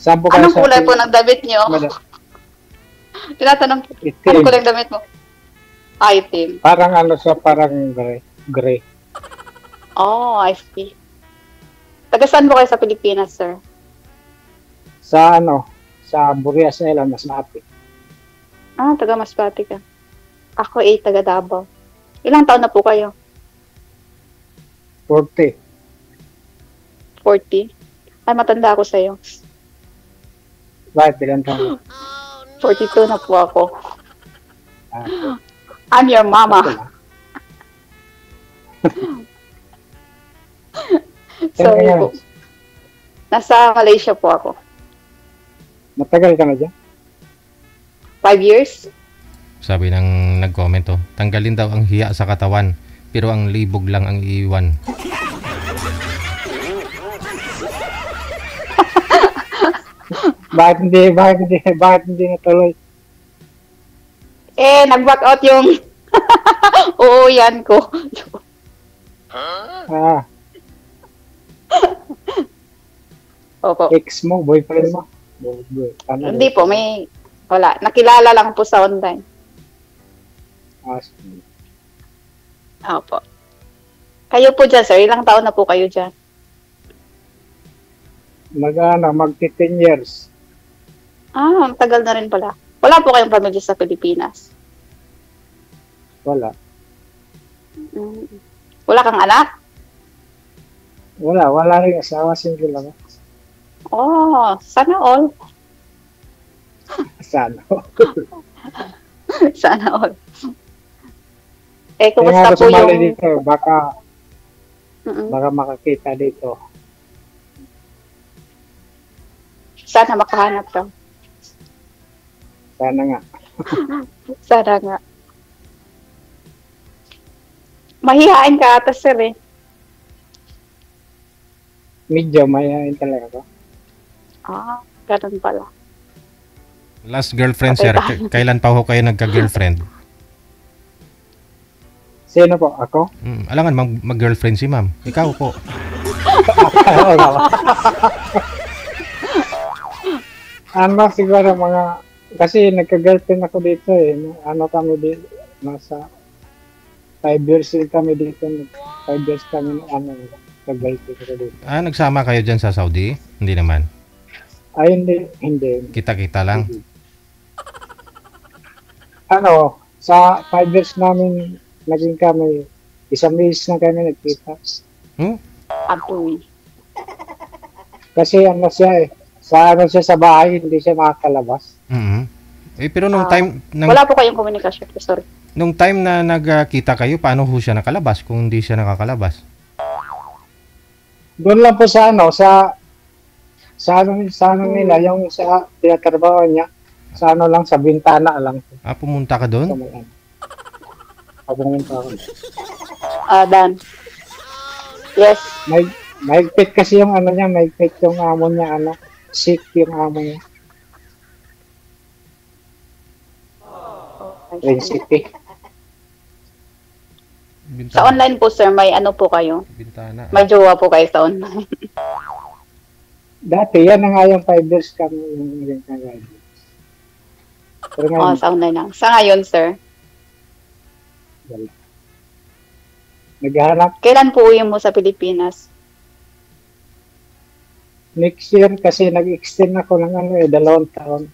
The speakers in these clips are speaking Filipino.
Saan po kayo Anong sa kulay po ng damit nyo? Tinatanong po. Itim. Anong kulay ng damit mo? Item. Parang ano siya, parang gray. Oh, I see. Taga saan po kayo sa Pilipinas, sir? Sa ano, sa Burias Island, Masbate. Ah, taga Masbate ka. Ako taga Davao. Ilang taon na po kayo? 40. 40? Ay, matanda ako sa'yo. Bakit ilan taon? 42 na po ako. Ah, I'm your mama. Sorry po. Nasa Malaysia po ako. Matagal ka na dyan? 5 years? Sabi ng nag-comment tanggalin daw ang hiya sa katawan, pero ang libog lang ang iiwan. Bakit hindi natuloy? Nag-back out yung oo, yan ko. Ah, Opo. ex mo, boyfriend mo? Ano, Hindi po, wala. Nakilala lang po sa online. Ah, Opo. Kayo po dyan, sir. Ilang taon na po kayo dyan? magti 10 years. Ah, ang tagal na rin pala. Wala po kayong pamilya sa Pilipinas? Wala. Wala kang anak? Wala rin asawa, single ako. Oh, sana all. Sana. Sana all. Kaya Kumusta nga po ako sumali yung... dito, baka Mm-mm. makakita dito. Sana makahanap ka. Sana nga. Sana nga. Mahihain ka ata, sir eh. Medyo mayayain talaga ako. Ah, ganun pala. Last girlfriend, Okay, sir. Kailan pa ho kayo nagka-girlfriend? Sino po? Ako? Alangan mag-girlfriend si ma'am. Ikaw po. Ano siguro kasi nagka-girlfriend ako dito eh. Ano kami dito, nasa 5 years kami dito. 5 years kami nagka-girlfriend ako dito. Nagsama kayo dyan sa Saudi? Hindi naman. Ay, hindi. Kita-kita lang. Ano, sa 5 years namin naging kami, isang beses na kami nagkita. Apoy. Kasi ano siya eh, sa bahay, hindi siya makakalabas. Pero nung time... Wala po kayong komunikasyon. Sorry. Nung time na nagkita kayo, paano ho siya nakalabas kung hindi siya nakakalabas? Doon lang po sa ano nila, yung sa tinatrabaho niya, sa ano lang, sa bintana lang. Pumunta ka doon? Pumunta ako. Dan. Yes. Mahigpit kasi yung ano niya, mahigpit yung amo niya, sick yung amo niya. Principe. Sa online po, sir, may ano po kayo? Bintana. May jowa po kayo sa online. Dati, yan na nga yung 5 years kami yung naging kagad. Pero ngayon, Sa online lang. Sa ngayon, sir? wala. Naghahanap Kailan po uwi mo sa Pilipinas? next year kasi nag-extend ako ng 2 taon.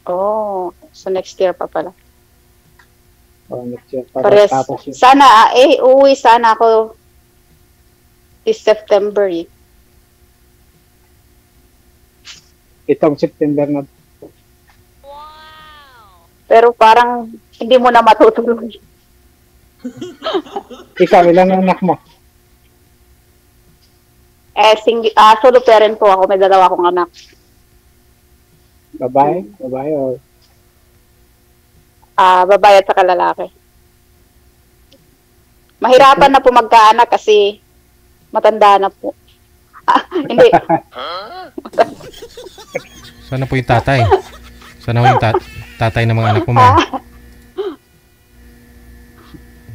Oh, so next year pa pala. Next year Pares. tapos yun. Sana, uuwi sana ako this September eh. Itong September na. Pero parang hindi mo na matutuloy. Ikaw, ilan ang anak mo? Solo parent po ako. May 2 akong anak. Babae? Babae o? Babae at saka lalaki. Mahirapan na po magkaanak kasi matanda na po. Hindi. Sana po yung tatay? Sana po yung tatay ng mga anak mo, ma'am?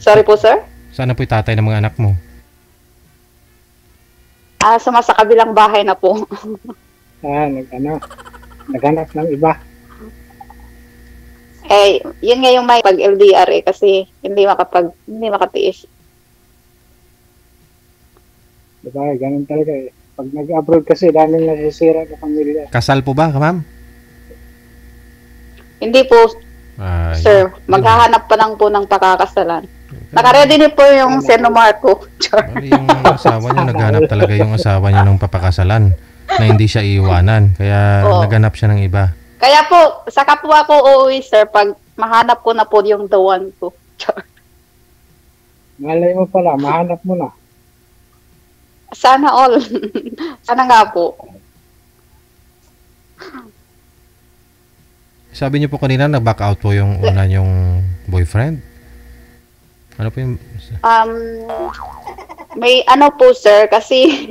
Sorry po, sir? Sana po yung tatay ng mga anak mo? Sa kabilang bahay na po. Naghanap ng iba. Yun nga yung may pag-LDR kasi hindi makatiis. Diba, ganun talaga eh. Pag nag-abroad kasi, daming nasisira na pamilya. Kasal po ba, ma'am? Hindi po, sir. Maghahanap pa lang po ng pakakasalan. Nakaready din po yung Seno Marco. Yung asawa niya, naghanap talaga yung asawa niya ng papakasalan na hindi siya iiwanan. Kaya naghanap siya ng iba. Kaya po, sa kapwa ko uuwi, sir, pag mahanap ko na po yung the one ko. Malay mo pala, mahanap mo na. Sana all. Sana nga po. Sabi niyo po kanina, nag-back out po yung una niyong boyfriend. Ano po yung... May ano po, sir, kasi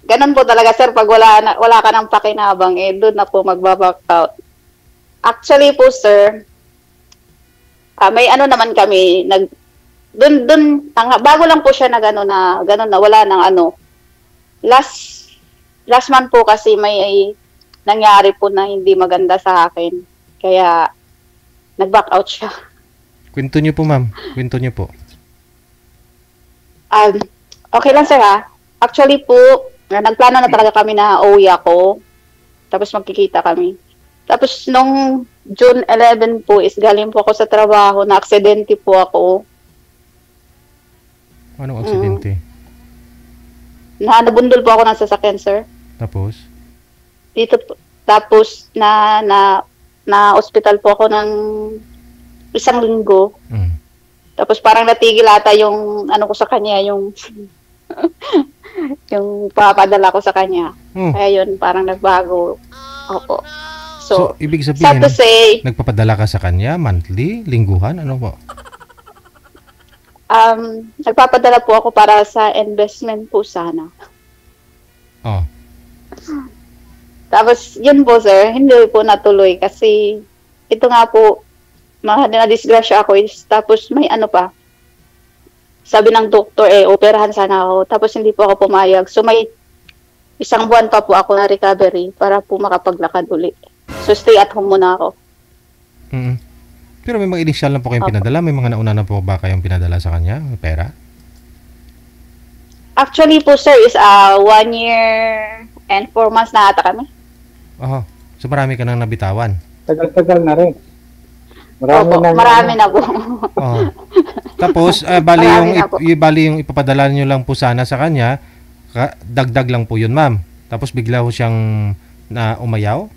ganun po talaga, sir, pag wala ka ng pakinabang, doon na po magbaback out. Actually po, sir, may ano naman kami, bago lang po siya na gano'n na wala ng ano. Last month po kasi may nangyari po na hindi maganda sa akin. Kaya nag-back out siya. Kwento niyo po, ma'am. Kwento niyo po. Okay lang, sir, ha? Actually po, nagplano na talaga kami na uuwi ako. Tapos magkikita kami. Tapos nung June 11 po is galing po ako sa trabaho, na aksidente po ako. Anong aksidente? Nabundol po ako ng sasakyan, sir. Tapos? Dito po. Tapos na hospital po ako ng 1 linggo. Tapos parang natigil ata yung ano ko sa kanya, yung yung papadala ko sa kanya. Kaya yun, parang nagbago. Opo. So, ibig sabihin, sad to say, nagpapadala ka sa kanya, monthly, lingguhan, ano po? Nagpapadala po ako para sa investment po sana. Tapos, yun po, sir, hindi po natuloy kasi ito nga po, na-disgrasya ako tapos may ano pa, sabi ng doktor, operahan sana ako. Tapos hindi po ako pumayag. So may 1 buwan pa po ako na recovery para po makapaglakad ulit. So stay at home muna ako. Pero may mga initial na po kayong pinadala? May mga nauna na po ba kayong pinadala sa kanya? May pera? Actually po, sir, is 1 year and 4 months na ata kami. So marami ka nang nabitawan? Tagal-tagal na rin. Marami na po. Tapos, bali yung ipapadala nyo lang po sana sa kanya, dagdag lang po yun, ma'am. Tapos bigla ho siyang umayaw?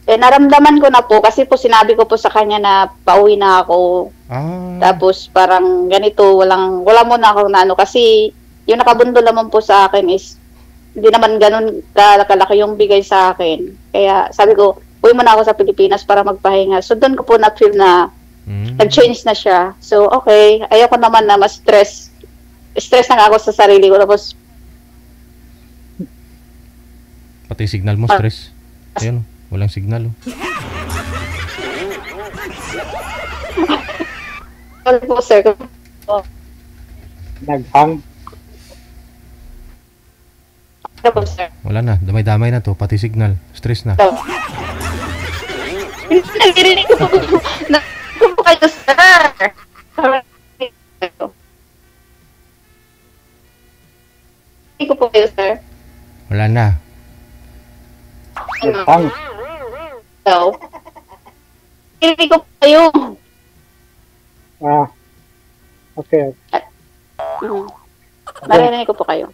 Naramdaman ko na po kasi po sinabi ko po sa kanya na pauwi na ako. Tapos parang ganito, wala mo na ako na ano kasi yung nakabundol naman po sa akin is hindi naman ganun kalaki yung bigay sa akin. Kaya sabi ko, uwi mo na ako sa Pilipinas para magpahinga. So doon ko po na-feel na nag-change na siya. So okay, ayoko naman na mas stress na nga ako sa sarili ko. Tapos pati signal mo stress. Ayun, walang signal. Sorry po, sir. Naghang. Wala na, damay-damay na to, pati signal. Stress na. Nagirinig ko po kayo, sir. Hindi ko po kayo, sir. Wala na. Naghang. Hello? Nagirinig ko po kayo. Okay. Narinig ko po kayo.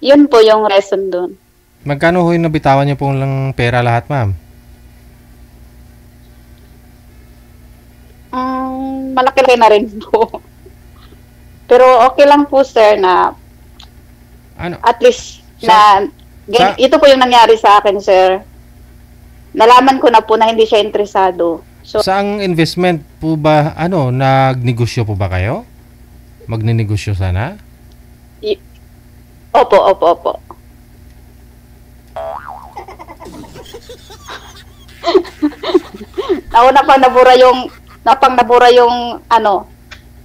Yun po yung reason doon. Magkano ho yung nabitawan niyo pong lang pera lahat, ma'am? Malaki na rin po. Pero okay lang po, sir, na at least ito po yung nangyari sa akin, sir. Nalaman ko na po na hindi siya interesado. So, saang investment po ba, nagnegosyo po ba kayo? Magninegosyo sana? Opo. Nauna pa nabura yung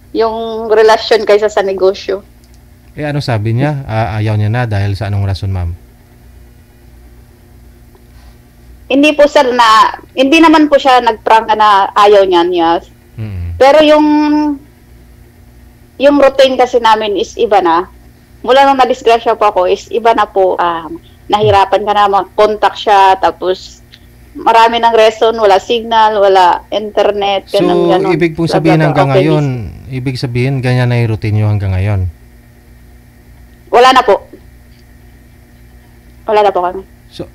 yung relasyon kaysa sa negosyo. Ano sabi niya? Ayaw niya na dahil sa anong rason, ma'am? Hindi po sir hindi naman po siya nag-prank na ayaw niya. Pero yung routine kasi namin is iba na. Mula nung na-disgrasya po ako is iba na po. Nahirapan ka na mag-contact siya, tapos marami ng reason, wala signal, wala internet, ganun. Ibig pong sabihin hanggang ngayon, ibig sabihin ganyan na yung routine nyo hanggang ngayon? Wala na po. Wala na po kami. So,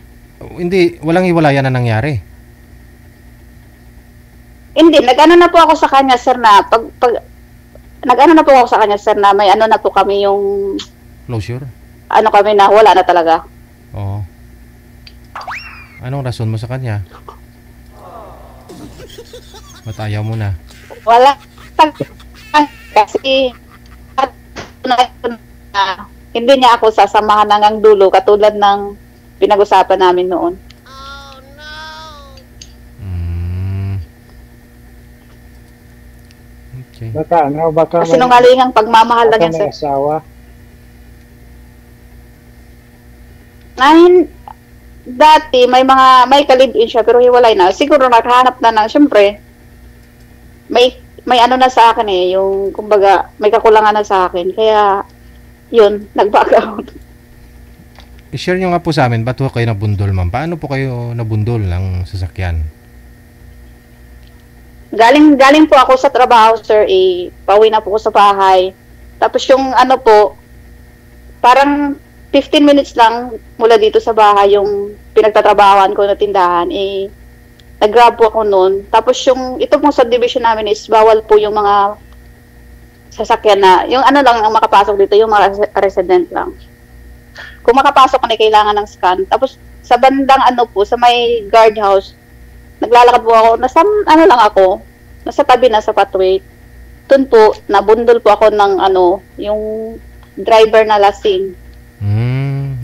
hindi, walang hiwalayan na nangyari? Hindi, nag-ano na po ako sa kanya, sir, na nag-ano na po ako sa kanya, sir, na may ano na po kami yung... Closure? Ano kami na, wala na talaga. Oo. Anong rason mo sa kanya? Ba't ayaw mo na? Wala. Kasi hindi niya ako sasamahan hanggang dulo katulad ng pinag-usapan namin noon. Oh no. Okay. Baka kasi nungalingang pagmamahal lang yan, sir. Asawa. Dati may kalib-in siya pero hiwalay na. Siguro nakahanap na ng syempre may ano na sa akin yung kumbaga may kakulangan na sa akin. Kaya yun, nag-back out. I-share nyo nga po sa amin, ba't po kayo nabundol, ma'am? Paano po kayo nabundol ng sasakyan? Galing po ako sa trabaho, sir. Pauwi na po ako sa bahay. Tapos yung ano po, parang 15 minutes lang mula dito sa bahay yung pinagtatrabahoan ko na tindahan. Nag-grab po ako noon. Tapos ito pong subdivision namin is bawal po yung mga sasakyan na, yung ano lang ang makapasok dito, yung mga resident lang. Kung makapasok ka na kailangan ng scan. Tapos sa bandang ano po, sa may guardhouse, naglalakad po ako, nasa tabi na sa pathway. Doon po, nabundol po ako ng yung driver na lasing.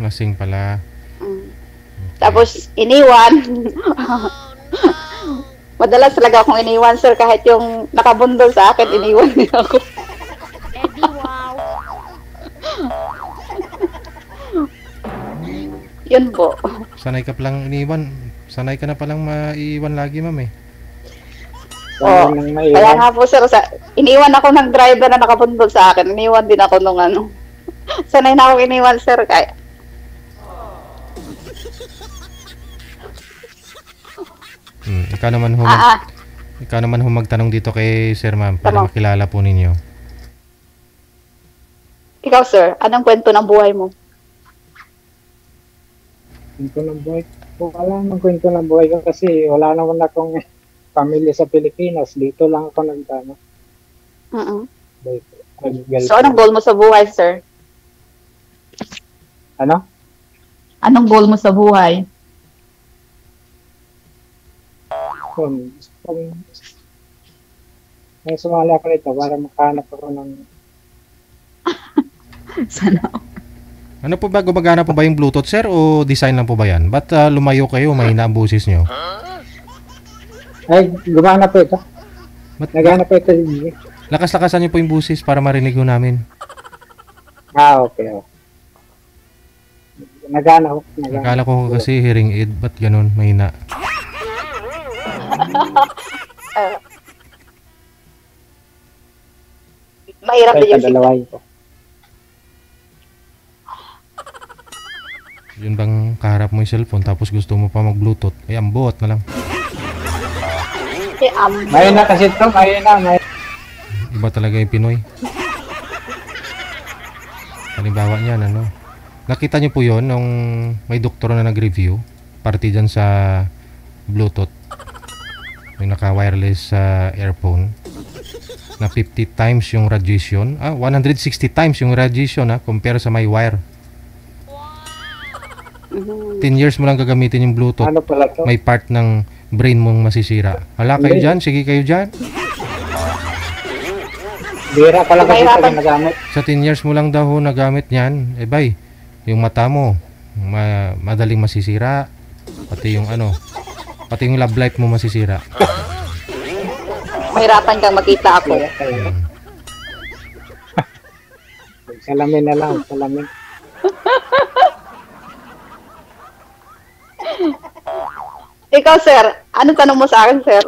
Lasing pala. Okay. Tapos iniwan. Madalas talaga akong iniwan, sir, kahit yung nakabundol sa akin, iniwan niya ako. Yun po. Sanay ka palang iniwan. Sanay ka na palang maiiwan lagi, ma'am eh. Oo. Kaya nga po, sir, iniwan ako ng driver na nakabundol sa akin. Iniwan din ako nung sanay na akong iniwan, sir, kaya. Ikaw naman magtanong dito kay Sir, ma'am, para makilala po ninyo. Ikaw, sir, anong kwento ng buhay mo? Kwento ng buhay ko? Wala namang kwento ng buhay ko kasi wala naman akong pamilya sa Pilipinas. Dito lang ako nagtano. So, anong goal mo sa buhay, sir? Ano? Anong goal mo sa buhay? May sumali ako nito para makahanap ako ng... Sana. Ano po ba, gumagana po ba yung Bluetooth, sir, o design lang po ba yan? Ba't lumayo kayo, mahina ang boses nyo? Ay, gumana po ito. Nagana po ito. Lakas-lakasan nyo po yung boses para marinig ko namin. Okay. Nagana ko. Akala ko kasi hearing aid, ba't ganun, mahina? Mahirap din yung dalaway ko. Yun bang kaharap mo yung cellphone tapos gusto mo pa mag-bluetooth? Ay, ambot na lang. Ngayon na kasi ito, ngayon na. Iba talaga yung Pinoy. Halimbawa niyan, nakita niyo po yon nung may doktor na nag-review, parte dyan sa Bluetooth, yung naka-wireless earphone, na 50 times yung radiation, 160 times yung radiation compare sa may wire. 10 years mo lang gagamitin yung Bluetooth. Ano pala to? May part ng brain mong masisira. Hala kayo dyan, sige kayo dyan. Bira pala kasi ito nagamit. Sa 10 years mo lang daw nagamit yan, bay, yung mata mo, madaling masisira. Pati yung pati yung love life mo masisira. Mahirapan kang makita ako. Salamin na lang, salamin. Ikaw, sir, ano tanong mo sa akin, sir?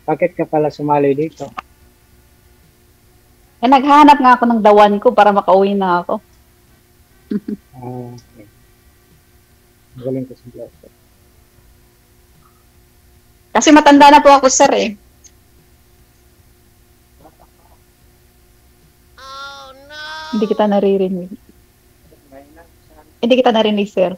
Bakit ka pala sumali dito? Eh, naghahanap nga ako ng dawan ko para makauwi na ako. Okay. Galing ko sa Blessed. Kasi matanda na po ako, sir, eh. Hindi kita naririnig. Hindi kita narinig, sir.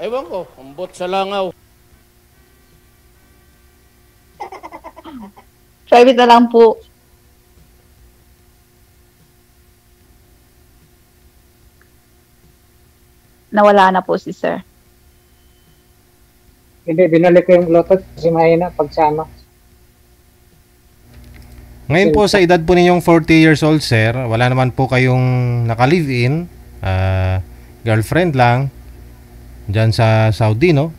Ewan ko, ambot sa langaw. Private na lang po. Nawala na po si sir. Hindi, binalik ko yung Bluetooth kasi mahina pag sa ano. Ngayon po sa edad po ninyong 40 years old, sir, wala naman po kayong naka-live-in, girlfriend lang, dyan sa Saudi, no?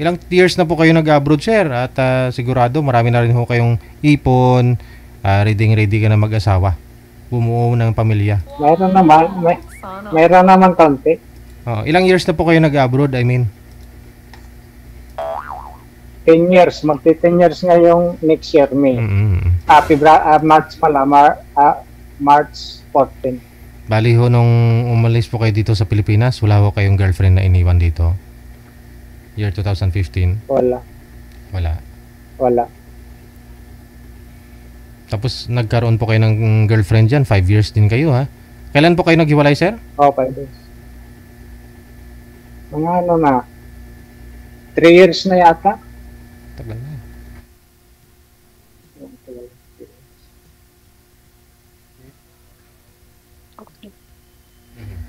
Ilang years na po kayo nag-abroad, sir? At sigurado marami na rin po kayong ipon, ready ka na mag-asawa, bumuo ng pamilya. Mayroon naman, mayroon naman konti. Ilang years na po kayo nag-abroad, I mean? 10 years, magti 10 years ngayong next year, May. March pala, March 14. Bali ho, nung umalis po kayo dito sa Pilipinas, wala ho kayong girlfriend na iniwan dito? Year 2015? Wala. Tapos nagkaroon po kayo ng girlfriend dyan, 5 years din kayo, ha? Kailan po kayo naghiwalay, sir? Okay, years. Mga ano na, 3 years na yata. Tagal na.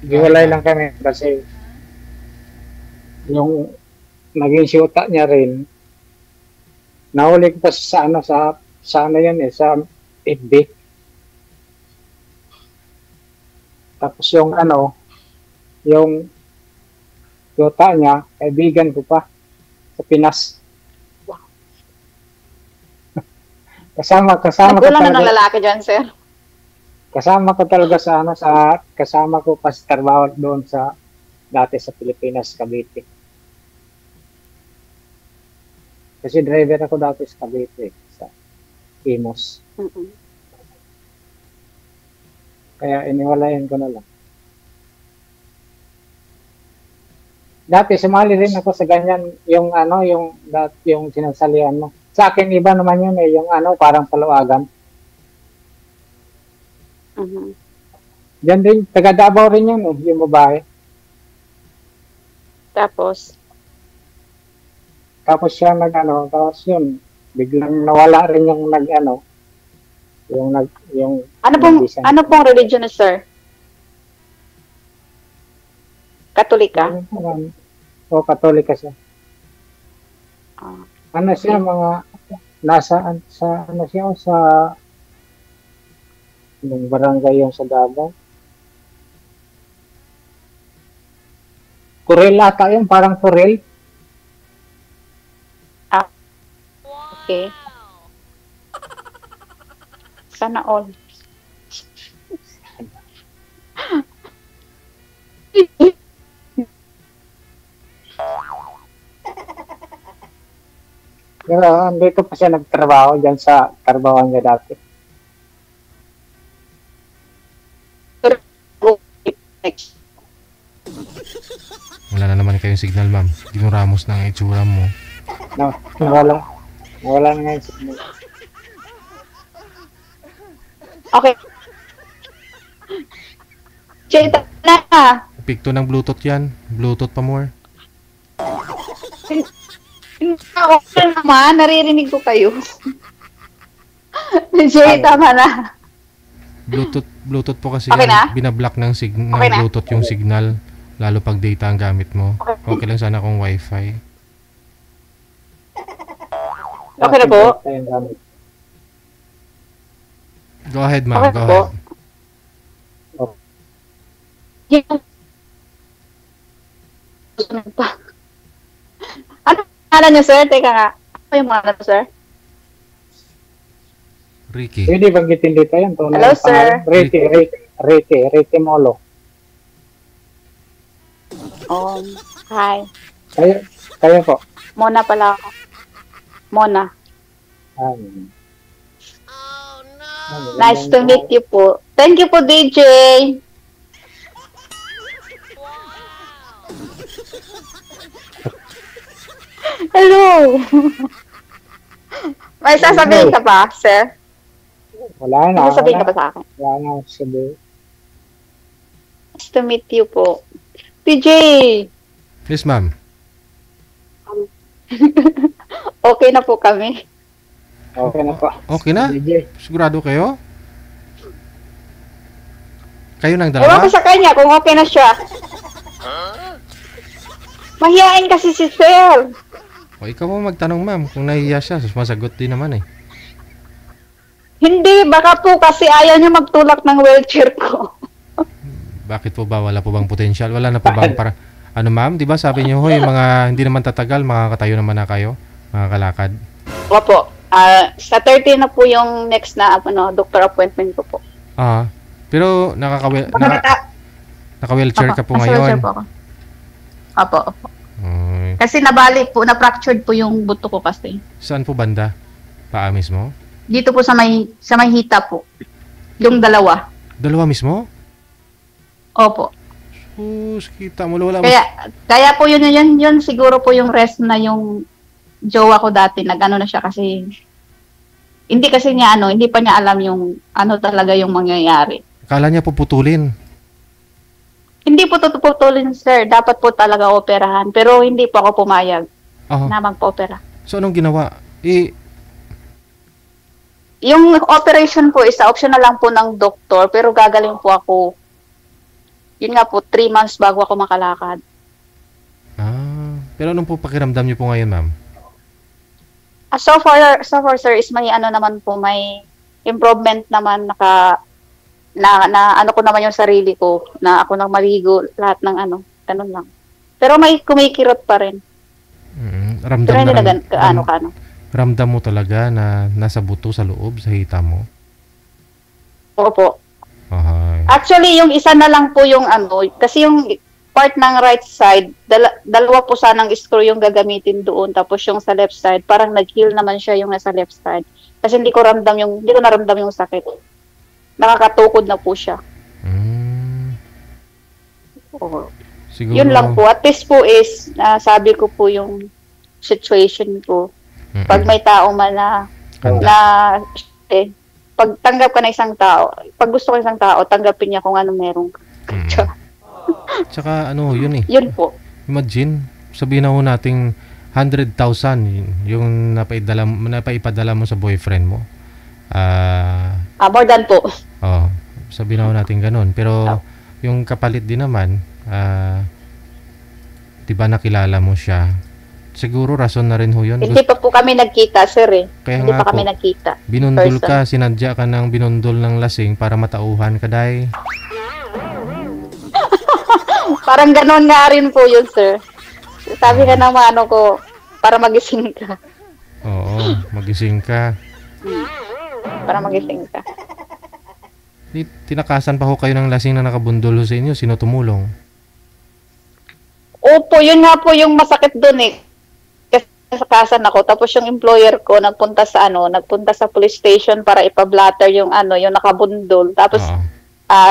Giwalay lang kami kasi yung naging siyuta niya rin, nahuli ko pa sa ano, sa ano yan eh, sa FB. Tapos yung ano, yung siyuta niya, kaibigan ko pa sa Pinas. Kasama ko Nagkulang na ng talaga. lalaki dyan, sir. Kasama ko talaga sa ano, kasama ko pa sa trabaho doon sa dati sa Pilipinas, Cavite. Kasi driver ako dati sa Cavite, sa Imos. Kaya iniwalayan ko na lang. Dati sumali rin ako sa ganyan, yung ano, yung sinasalihan mo. Sa akin iba naman yun eh, yung ano, parang paluagan. Diyan din, taga Davao rin yun eh, yung babae. Tapos Siya nag-ano, tapos yun, biglang nawala rin yung nag-ano, yung ano pong religion na, sir? Katolika? O, Katolika siya. Ano siya, mga, nasaan, sa, ano siya, sa, yung barangay yung sa Davao. Kurel ata yun, parang Kurel. Okay. Sana all. Pero andito pa siya nagtrabaho dyan sa trabaho niya dati. Wala na naman kayong signal, ma'am. Ginuramos ng itsura mo. No, nawala na nga yung signal. Okay. Chita na. Pikto ng Bluetooth yan. Bluetooth pa more. Okay naman, naririnig ko kayo. Jay, tama na. Bluetooth po kasi Okay na? binablock ng Okay na? Bluetooth yung signal. Lalo pag data ang gamit mo. Okay lang sana kung wifi. Okay na po? Go ahead, ma'am. Okay Go po. ahead. susunod pa. Ano pangalan niyo, sir? Teka nga. Ano yung mga ano, sir? Ricky. Pwede banggitin dito yan. Hello, sir. Ricky Molo. Hi. Kayo po. Mona pala ako. Mona. Nice to meet you po. Thank you po, DJ. Hello. May sasabihin ka pa, sir? Wala na. May sasabihin ka pa sa akin? Wala na ako sabihin. Nice to meet you po. DJ. Yes, ma'am. Okay na po kami. Okay na po. Okay na? DJ. Sigurado kayo? Kayo ng Ewan dalawa? ko sa kanya kung okay na siya. Mahihain kasi si sir. O, ikaw mo magtanong, ma'am. Kung nahihiya siya, sumasagot din naman eh. Hindi, baka po kasi ayaw niya magtulak ng wheelchair ko. Bakit po ba? Wala po bang potential? Wala na po bang para... Ano, ma'am? Di ba sabi niyo, hoy, mga hindi naman tatagal, makakatayo naman na kayo? Mga kalakad. Opo. Sa 30 na po yung next na doctor appointment ko po. Pero naka-wheelchair ka po nasa ngayon. wheelchair po ako. Opo. Ay, Kasi nabalik po, na-fractured po yung buto ko kasi. saan po banda? Paa mismo? Dito po sa may hita po. Yung dalawa. Dalawa mismo? Opo. Kita mo, wala mo. Kaya po yun siguro po yung rest na yung jowa ko dati, nag-ano na siya kasi hindi kasi niya hindi pa niya alam yung ano talaga yung mangyayari. Akala niya puputulin. Hindi po tutuputulin, sir. Dapat po talaga operahan. Pero hindi po ako pumayag na magpa-opera. So, anong ginawa? Yung operation po is option na lang po ng doktor, pero gagaling po ako. Yun nga po, 3 months bago ako makalakad. Pero anong po pakiramdam niyo po ngayon, ma'am? So far, sir, is may naman po, may improvement naman, na ano ko naman yung sarili ko, na ako nang maligo, lahat ng ganun lang. Pero may kumikirot pa rin. Pero hindi na Ramdam mo talaga na nasa buto sa loob, sa hita mo? Opo. Ay. Actually, yung isa na lang po yung kasi yung part ng right side, dalawa po sanang screw yung gagamitin doon, tapos yung sa left side, parang nag-heal naman siya yung nasa left side. Kasi hindi ko naramdam yung sakit. Nakakatukod na po siya. Siguro, yun lang po. At least po is, sabi ko po yung situation ko. Pag may tao man pag tanggap ka na isang tao, pag gusto ko isang tao, tanggapin niya kung ano meron ka. Tsaka yun eh. Yun po. Imagine, sabihin na ho nating 100,000 yung napaipadala mo sa boyfriend mo. More than po. Sabihin na ho natin ganun. Pero yung kapalit din naman, diba nakilala mo siya, siguro rason na rin ho yun. Hindi pa po kami nagkita, sir eh. Kaya hindi nga pa kami po, nagkita. Binundol ka, sinadya ka ng binundol ng lasing para matauhan ka, day. Parang ganon nga rin po yun, sir. Sabi ka naman ko, para magising ka. Oo, magising ka. Para magising ka. Tinakasan pa ho kayo ng lasing na nakabundol ho sa inyo. Sino tumulong? Opo, yun nga po yung masakit dun eh. Nasakasan ako, tapos yung employer ko nagpunta sa police station para ipablatter yung yung nakabundol. Tapos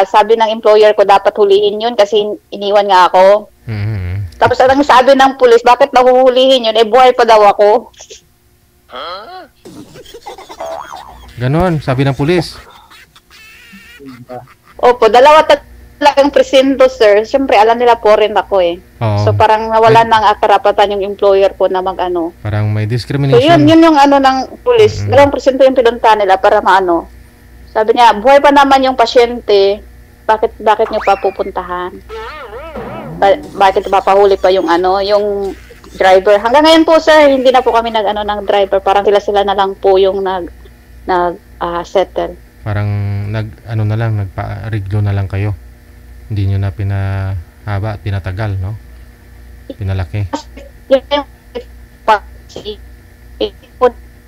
sabi ng employer ko dapat hulihin yun kasi iniwan nga ako. Tapos ang sabi ng police, bakit nahuhulihin yun? Buhay pa daw ako. Ganon, sabi ng pulis. Opo, dalawa talagang presinto, sir. Siyempre, alam nila po rin ako eh. So, parang nawala ng karapatan yung employer ko na Parang may So, discrimination. yun yung ng police. Dalawang presinto yung pinunta nila para Sabi niya, buhay pa naman yung pasyente. Bakit niyo pa pupuntahan? Bakit papahuli pa yung yung driver? Hanggang ngayon po, sir, hindi na po kami ng driver. Parang sila na lang po yung settle. Parang nagpa-ariglo na lang kayo. Hindi nyo na pinahaba at pinatagal, no? pinalaki. Yung kasi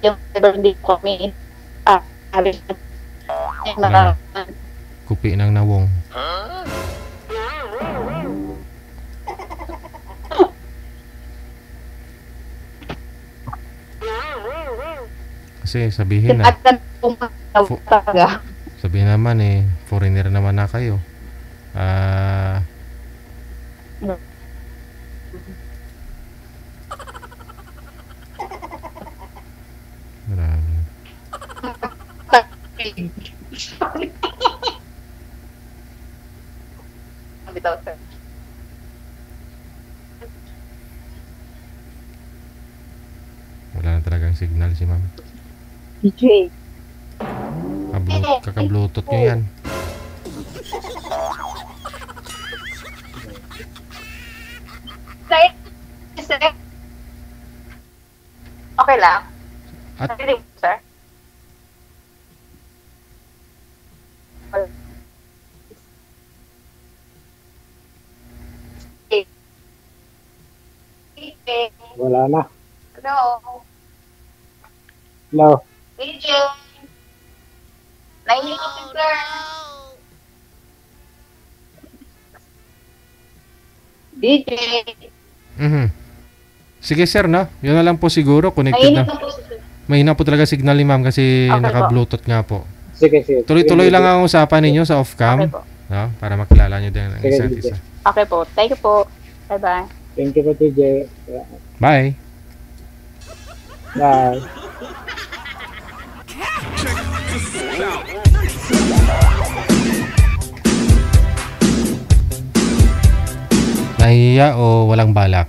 yung hindi ko kami sabi Wala. Kupi ng nawong. Kasi sabihin na, sabihin naman foreigner naman na kayo. Grabe. Wala na talagang signal si ma'am. DJ. Kaka-bluetooth nyo yan. Okay lang. At Sir. Wala na. Hello. Hello. DJ. Nainig ko si sir. DJ. Sige sir, no? Yun na lang po siguro. Connected na. Nainig ko po si sir. Mahina po talaga signal ni ma'am kasi Okay naka-bluetooth nga po. Sige, sige. Tuloy-tuloy lang ang usapan ninyo sa off-cam. Okay po. No? Para makilala nyo din ang Sige, isa't sige. isa. Okay po. Thank you po. Bye-bye. Thank you po, TJ. Bye! Bye. Nahiya o walang balak?